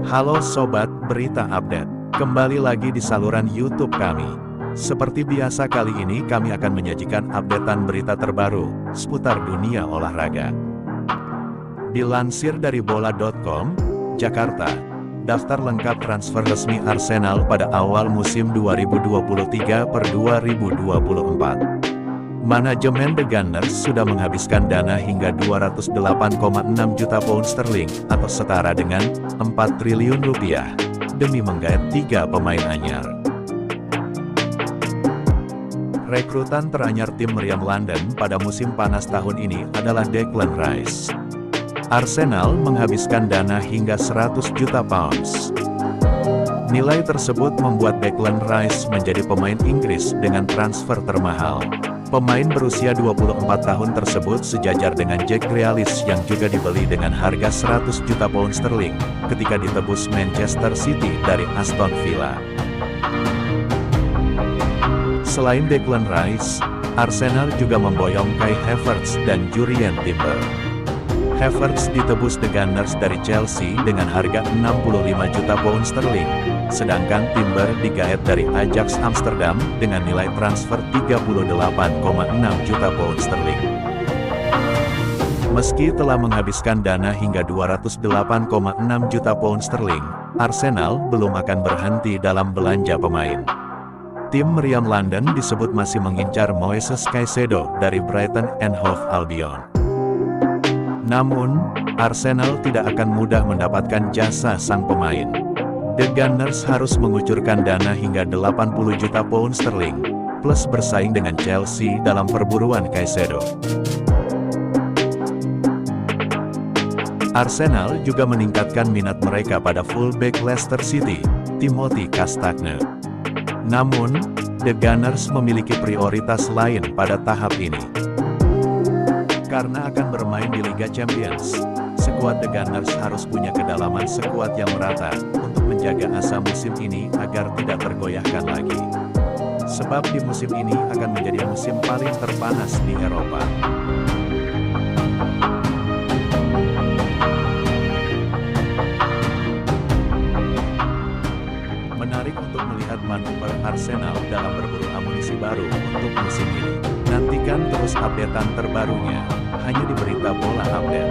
Halo Sobat Berita Update, kembali lagi di saluran YouTube kami. Seperti biasa kali ini kami akan menyajikan updatean berita terbaru, seputar dunia olahraga. Dilansir dari bola.com, Jakarta, daftar lengkap transfer resmi Arsenal pada awal musim 2023/2024. Manajemen The Gunners sudah menghabiskan dana hingga 208,6 juta pound sterling atau setara dengan 4 triliun rupiah demi menggait 3 pemain anyar. Rekrutan teranyar tim meriam London pada musim panas tahun ini adalah Declan Rice. Arsenal menghabiskan dana hingga 100 juta pounds. Nilai tersebut membuat Declan Rice menjadi pemain Inggris dengan transfer termahal. Pemain berusia 24 tahun tersebut sejajar dengan Jack Grealish yang juga dibeli dengan harga 100 juta pound sterling ketika ditebus Manchester City dari Aston Villa. Selain Declan Rice, Arsenal juga memboyong Kai Havertz dan Jurrien Timber. Havertz ditebus The Gunners dari Chelsea dengan harga 65 juta pound sterling, sedangkan Timber digaet dari Ajax Amsterdam dengan nilai transfer 38,6 juta pound sterling. Meski telah menghabiskan dana hingga 208,6 juta pound sterling, Arsenal belum akan berhenti dalam belanja pemain. Tim meriam London disebut masih mengincar Moises Caicedo dari Brighton and Hove Albion. Namun, Arsenal tidak akan mudah mendapatkan jasa sang pemain. The Gunners harus mengucurkan dana hingga 80 juta pound sterling, plus bersaing dengan Chelsea dalam perburuan Caicedo. Arsenal juga meningkatkan minat mereka pada fullback Leicester City, Timothy Castagne. Namun, The Gunners memiliki prioritas lain pada tahap ini. Karena akan bermain di Liga Champions, skuad The Gunners harus punya kedalaman skuad yang merata untuk menjaga asa musim ini agar tidak tergoyahkan lagi. Sebab di musim ini akan menjadi musim paling terpanas di Eropa. Menarik untuk melihat manuver Arsenal dalam berburu amunisi baru untuk musim ini. Nantikan terus updatean terbarunya, hanya di Berita Bola Update.